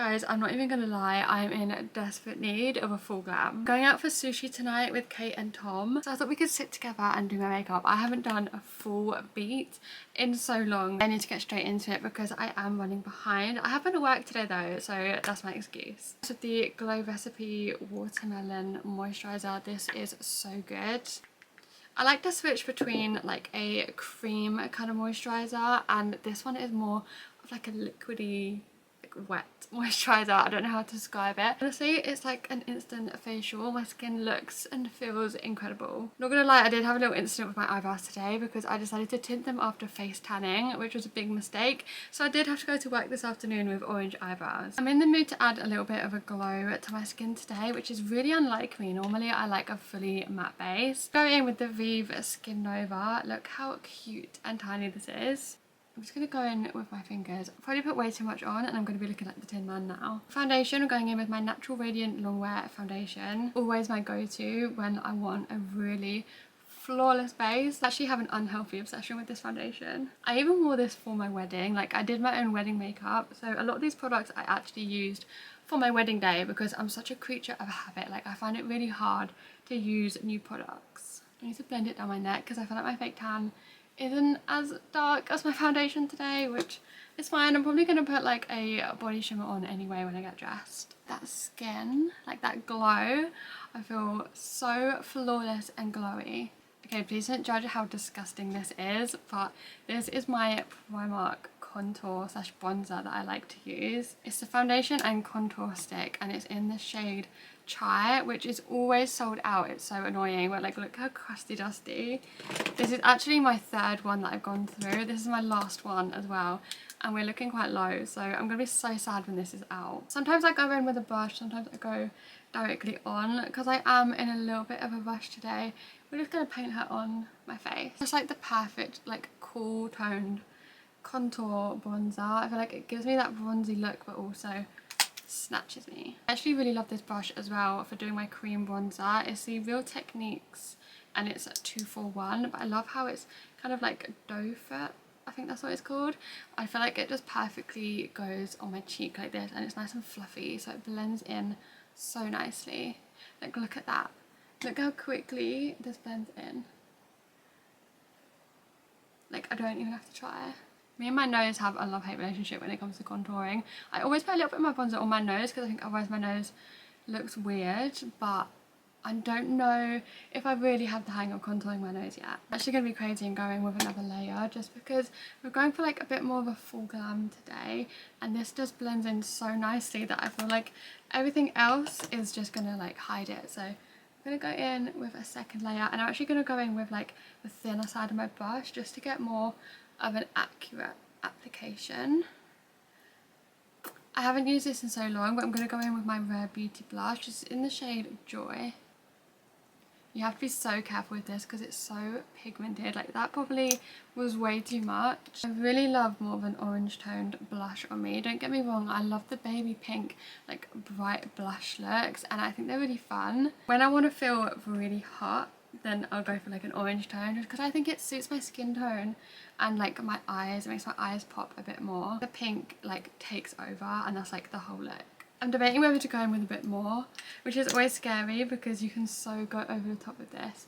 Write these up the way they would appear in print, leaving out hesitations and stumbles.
Guys, I'm not even gonna lie, I'm in desperate need of a full glam. Going out for sushi tonight with Kate and Tom, so I thought we could sit together and do my makeup. I haven't done a full beat in so long. I need to get straight into it because I am running behind. I have been to work today though, so that's my excuse. So the Glow Recipe Watermelon Moisturiser, this is so good. I like to switch between like a cream kind of moisturiser, and this one is more of like a liquidy, wet moisturizer. I don't know how to describe it. Honestly, it's like an instant facial. My skin looks and feels incredible. Not gonna lie, I did have a little incident with my eyebrows today because I decided to tint them after face tanning, which was a big mistake. So I did have to go to work this afternoon with orange eyebrows. I'm in the mood to add a little bit of a glow to my skin today, which is really unlike me. Normally I like a fully matte base. Go in with the Vive Skin Nova. Look how cute and tiny this is. I'm just going to go in with my fingers. I've probably put way too much on and I'm going to be looking like the Tin Man now. Foundation, I'm going in with my Natural Radiant Longwear foundation. Always my go-to when I want a really flawless base. I actually have an unhealthy obsession with this foundation. I even wore this for my wedding. Like, I did my own wedding makeup. So a lot of these products I actually used for my wedding day because I'm such a creature of habit. Like, I find it really hard to use new products. I need to blend it down my neck because I feel like my fake tan isn't as dark as my foundation today, which is fine. I'm probably going to put like a body shimmer on anyway when I get dressed. That skin, like that glow, I feel so flawless and glowy. Okay, please don't judge how disgusting this is, but this is my Primark contour slash bronzer that I like to use. It's the foundation and contour stick and it's in the shade Chai, which is always sold out. It's so annoying, but like look how crusty dusty. This is actually my third one that I've gone through. This is my last one as well and we're looking quite low, so I'm gonna be so sad when this is out. Sometimes I go in with a brush, sometimes I go directly on because I am in a little bit of a rush today. We're just gonna paint her on my face. It's like the perfect like cool toned contour bronzer. I feel like it gives me that bronzy look but also snatches me. I actually really love this brush as well for doing my cream bronzer. It's the Real Techniques and it's a 2-for-1, but I love how it's kind of like doe foot, I think that's what it's called. I feel like it just perfectly goes on my cheek like this and it's nice and fluffy, so it blends in so nicely. Like look at that. Look how quickly this blends in. Like I don't even have to try. Me and my nose have a love-hate relationship when it comes to contouring. I always put a little bit of my bronzer on my nose because I think otherwise my nose looks weird, but I don't know if I really have the hang of contouring my nose yet. I'm actually going to be crazy and going with another layer just because we're going for like a bit more of a full glam today and this just blends in so nicely that I feel like everything else is just going to like hide it. So I'm going to go in with a second layer and I'm actually going to go in with like the thinner side of my brush just to get more of an accurate application. I haven't used this in so long, but I'm going to go in with my Rare Beauty blush. It's in the shade Joy. You have to be so careful with this because it's so pigmented. Like that probably was way too much. I really love more of an orange toned blush on me. Don't get me wrong, I love the baby pink like bright blush looks and I think they're really fun. When I want to feel really hot, then I'll go for like an orange tone just because I think it suits my skin tone and like my eyes. It makes my eyes pop a bit more. The pink like takes over and that's like the whole look. I'm debating whether to go in with a bit more, which is always scary because you can so go over the top with this,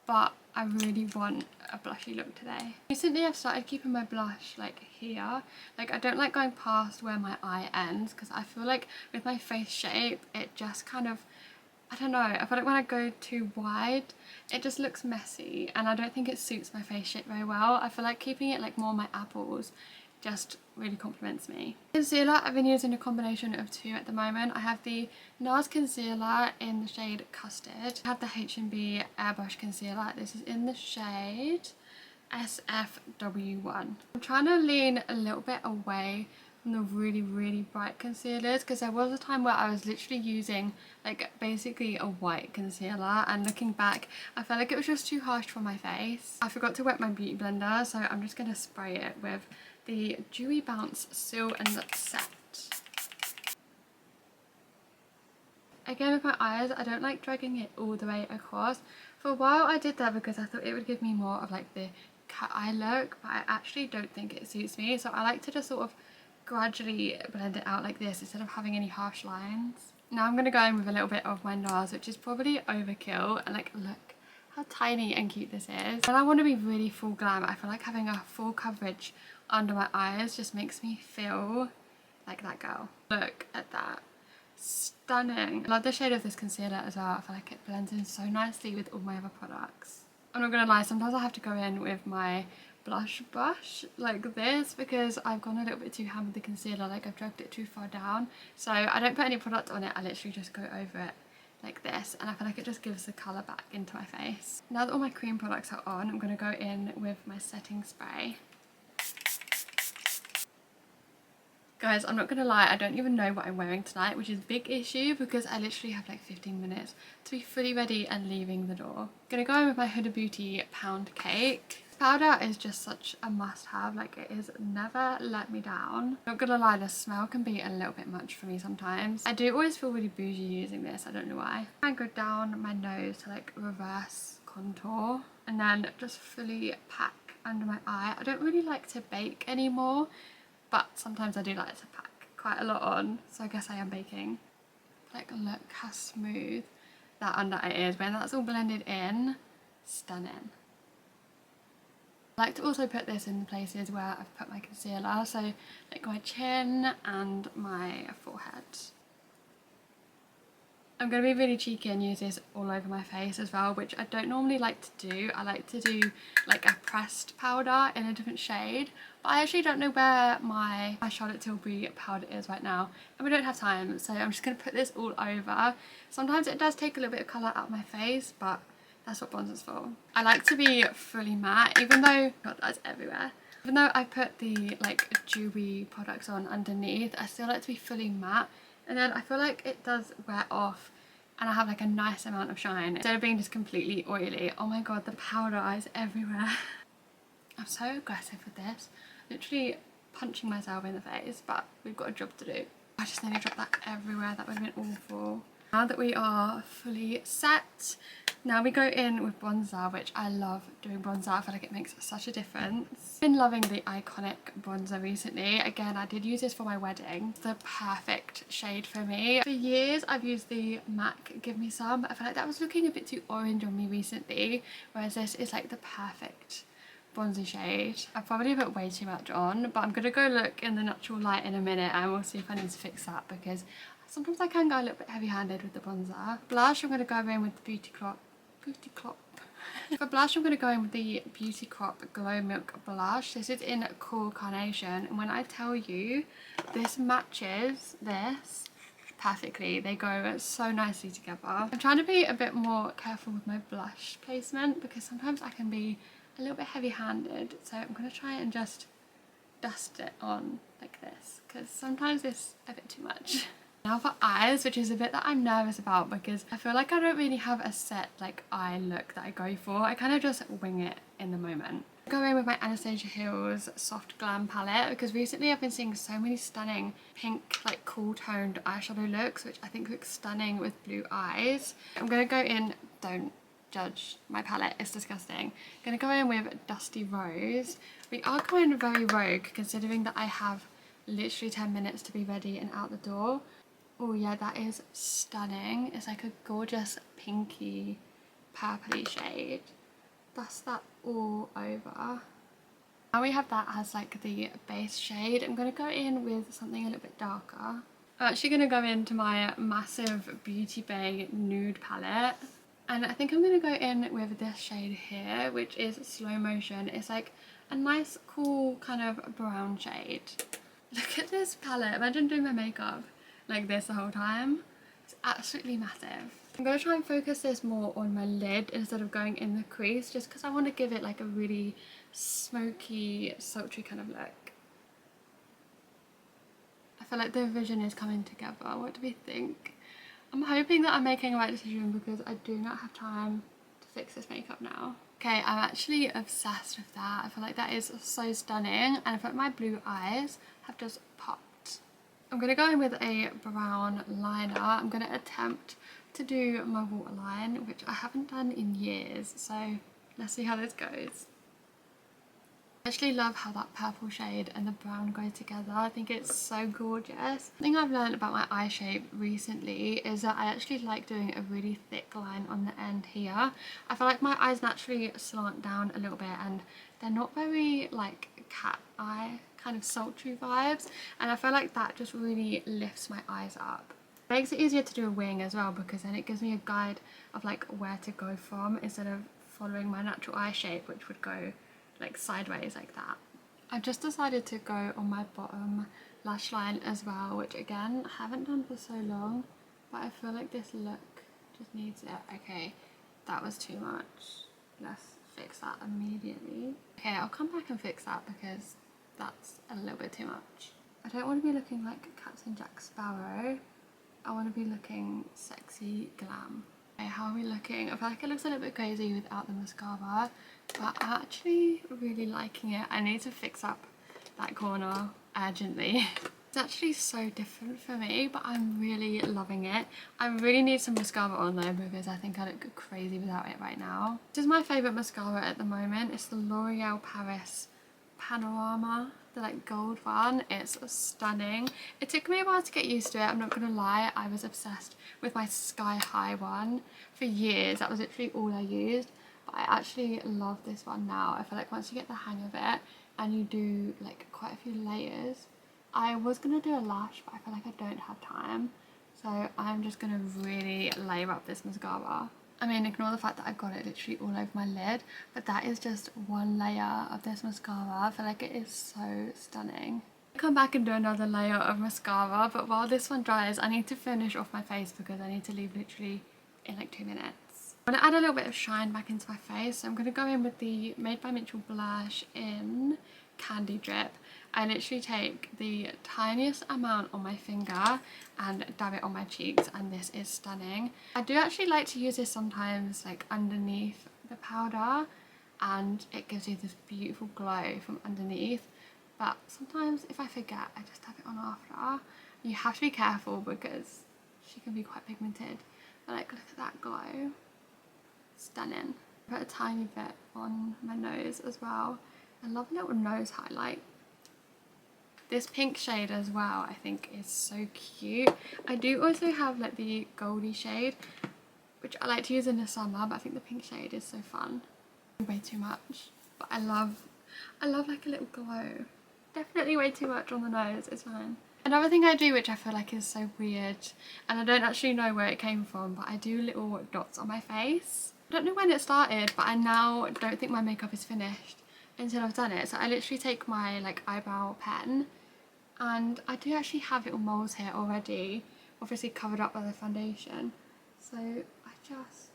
but I really want a blushy look today. Recently I've started keeping my blush like here. Like I don't like going past where my eye ends because I feel like with my face shape it just kind of, I don't know, I feel like when I go too wide it just looks messy and I don't think it suits my face shape very well. I feel like keeping it like more my apples just really compliments me. Concealer, I've been using a combination of two at the moment. I have the NARS concealer in the shade Custard. I have the H&B Airbrush concealer. This is in the shade SFW1. I'm trying to lean a little bit away from the really bright concealers because there was a time where I was literally using like basically a white concealer and looking back I felt like it was just too harsh for my face. I forgot to wet my beauty blender, so I'm just going to spray it with the Dewy Bounce Seal and Set. Again with my eyes, I don't like dragging it all the way across. For a while I did that because I thought it would give me more of like the cat eye look, but I actually don't think it suits me, so I like to just sort of gradually blend it out like this instead of having any harsh lines. Now I'm going to go in with a little bit of my NARS, which is probably overkill, and like look how tiny and cute this is. When I want to be really full glam, I feel like having a full coverage under my eyes just makes me feel like that girl. Look at that. Stunning. I love the shade of this concealer as well. I feel like it blends in so nicely with all my other products. I'm not gonna lie, sometimes I have to go in with my blush brush like this because I've gone a little bit too ham with the concealer, like I've dragged it too far down. So I don't put any product on it, I literally just go over it like this, and I feel like it just gives the colour back into my face. Now that all my cream products are on, I'm gonna go in with my setting spray. Guys, I'm not gonna lie, I don't even know what I'm wearing tonight, which is a big issue because I literally have like 15 minutes to be fully ready and leaving the door. Gonna go in with my Huda Beauty Pound Cake. This powder is just such a must-have, like it has never let me down. Not gonna lie, the smell can be a little bit much for me sometimes. I do always feel really bougie using this, I don't know why. I go down my nose to like reverse contour and then just fully pack under my eye. I don't really like to bake anymore, but sometimes I do like to pack quite a lot on, so I guess I am baking. Like look how smooth that under eye is. When that's all blended in, stunning. I like to also put this in the places where I've put my concealer, so like my chin and my forehead. I'm going to be really cheeky and use this all over my face as well, which I don't normally like to do. I like to do like a pressed powder in a different shade, but I actually don't know where my Charlotte Tilbury powder is right now, and we don't have time, so I'm just going to put this all over. Sometimes it does take a little bit of colour out of my face, but that's what bronzer's for. I like to be fully matte, even though, God, that's everywhere. Even though I put the like dewy products on underneath, I still like to be fully matte. And then I feel like it does wear off and I have like a nice amount of shine instead of being just completely oily. Oh my god, the powder is everywhere. I'm so aggressive with this. Literally punching myself in the face, but we've got a job to do. I just nearly dropped that everywhere. That would have been awful. Now that we are fully set, now we go in with bronzer, which I love doing bronzer. I feel like it makes such a difference. I've been loving the Iconic bronzer recently. Again, I did use this for my wedding. It's the perfect shade for me. For years, I've used the MAC Give Me Some, but I feel like that was looking a bit too orange on me recently, whereas this is like the perfect bronzy shade. I probably put way too much on, but I'm gonna go look in the natural light in a minute and we'll see if I need to fix that, because sometimes I can go a little bit heavy-handed with the bronzer. Blush, I'm going to go in with the Beauty Crop. For blush, I'm going to go in with the Beauty Crop Glow Milk Blush. This is in Cool Carnation, and when I tell you, this matches this perfectly. They go so nicely together. I'm trying to be a bit more careful with my blush placement because sometimes I can be a little bit heavy-handed, so I'm going to try and just dust it on like this because sometimes it's a bit too much. Now for eyes, which is a bit that I'm nervous about because I feel like I don't really have a set like eye look that I go for. I kind of just wing it in the moment. I go in with my Anastasia Hills Soft Glam palette because recently I've been seeing so many stunning pink like cool toned eyeshadow looks, which I think looks stunning with blue eyes. I'm going to go in, don't judge my palette, it's disgusting. I'm going to go in with Dusty Rose. We are going very rogue considering that I have literally 10 minutes to be ready and out the door. Oh yeah, that is stunning. It's like a gorgeous pinky purpley shade. Dust that all over. Now we have that as like the base shade. I'm going to go in with something a little bit darker. I'm actually going to go into my massive Beauty Bay nude palette. And I think I'm going to go in with this shade here, which is Slow Motion. It's like a nice cool kind of brown shade. Look at this palette. Imagine doing my makeup like this the whole time. It's absolutely massive. I'm going to try and focus this more on my lid instead of going in the crease, just because I want to give it like a really smoky, sultry kind of look. I feel like the vision is coming together. What do we think? I'm hoping that I'm making the right decision because I do not have time to fix this makeup now. Okay, I'm actually obsessed with that. I feel like that is so stunning, and I feel like my blue eyes have just popped. I'm going to go in with a brown liner. I'm going to attempt to do my waterline, which I haven't done in years, so let's see how this goes. I actually love how that purple shade and the brown go together. I think it's so gorgeous. Something I've learned about my eye shape recently is that I actually like doing a really thick line on the end here. I feel like my eyes naturally slant down a little bit and they're not very like cat eye kind of sultry vibes, and I feel like that just really lifts my eyes up. It makes it easier to do a wing as well because then it gives me a guide of like where to go from instead of following my natural eye shape, which would go like sideways like that. I've just decided to go on my bottom lash line as well, which again I haven't done for so long, but I feel like this look just needs it. Okay, that was too much. Let's fix that immediately. Okay, I'll come back and fix that because that's a little bit too much. I don't want to be looking like Captain Jack Sparrow. I want to be looking sexy glam. Okay, how are we looking? I feel like it looks a little bit crazy without the mascara, but I'm actually really liking it. I need to fix up that corner urgently. It's actually so different for me, but I'm really loving it. I really need some mascara on though because I think I look crazy without it right now. This is my favourite mascara at the moment. It's the L'Oreal Paris Panorama, the like gold one. It's stunning. It took me a while to get used to it, I'm not gonna lie. I was obsessed with my Sky High one for years. That was literally all I used, but I actually love this one now. I feel like once you get the hang of it and you do like quite a few layers. I was gonna do a lash, but I feel like I don't have time, so I'm just gonna really layer up this mascara. I mean, ignore the fact that I've got it literally all over my lid, but that is just one layer of this mascara. I feel like it is so stunning. I'll come back and do another layer of mascara, but while this one dries, I need to finish off my face because I need to leave literally in like 2 minutes. I'm going to add a little bit of shine back into my face, so I'm going to go in with the Made by Mitchell blush in Candy Drip. I literally take the tiniest amount on my finger and dab it on my cheeks, and this is stunning. I do actually like to use this sometimes like underneath the powder, and it gives you this beautiful glow from underneath, but sometimes if I forget I just dab it on after. You have to be careful because she can be quite pigmented, but like look at that glow, stunning. Put a tiny bit on my nose as well. I love a little nose highlight. This pink shade as well I think is so cute. I do also have like the goldy shade, which I like to use in the summer, but I think the pink shade is so fun. Way too much, but I love like a little glow. Definitely way too much on the nose, it's fine. Another thing I do, which I feel like is so weird, and I don't actually know where it came from, but I do little dots on my face. I don't know when it started, but I now don't think my makeup is finished until I've done it. So I literally take my like eyebrow pen, and I do actually have little moles here already, obviously covered up by the foundation, so I just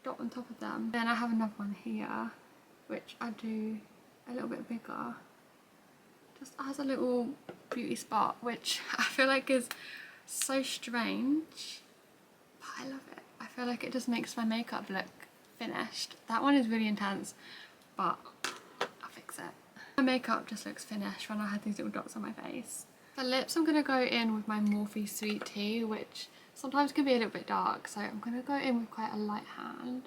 dot on top of them. Then I have another one here which I do a little bit bigger, just as a little beauty spot, which I feel like is so strange, but I love it. I feel like it just makes my makeup look finished. That one is really intense, but I'll fix it. My makeup just looks finished when I had these little dots on my face. For lips, I'm going to go in with my Morphe Sweet Tea, which sometimes can be a little bit dark, so I'm going to go in with quite a light hand.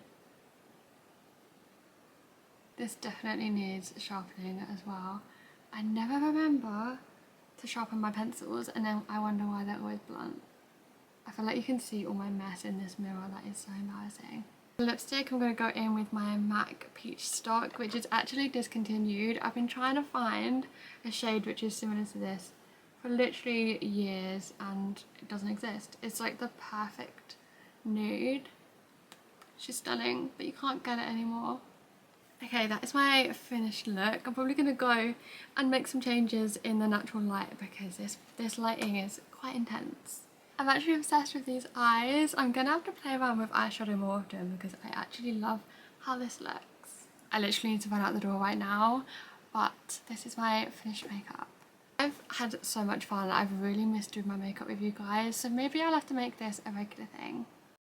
This definitely needs sharpening as well. I never remember to sharpen my pencils, and then I wonder why they're always blunt. I feel like you can see all my mess in this mirror. That is so embarrassing. For lipstick, I'm going to go in with my MAC Peach Stock, which is actually discontinued. I've been trying to find a shade which is similar to this for literally years, and it doesn't exist. It's like the perfect nude. She's stunning, but you can't get it anymore. Okay, that is my finished look. I'm probably going to go and make some changes in the natural light because this lighting is quite intense. I'm actually obsessed with these eyes. I'm going to have to play around with eyeshadow more often because I actually love how this looks. I literally need to run out the door right now, but this is my finished makeup. I've had so much fun. I've really missed doing my makeup with you guys, so maybe I'll have to make this a regular thing.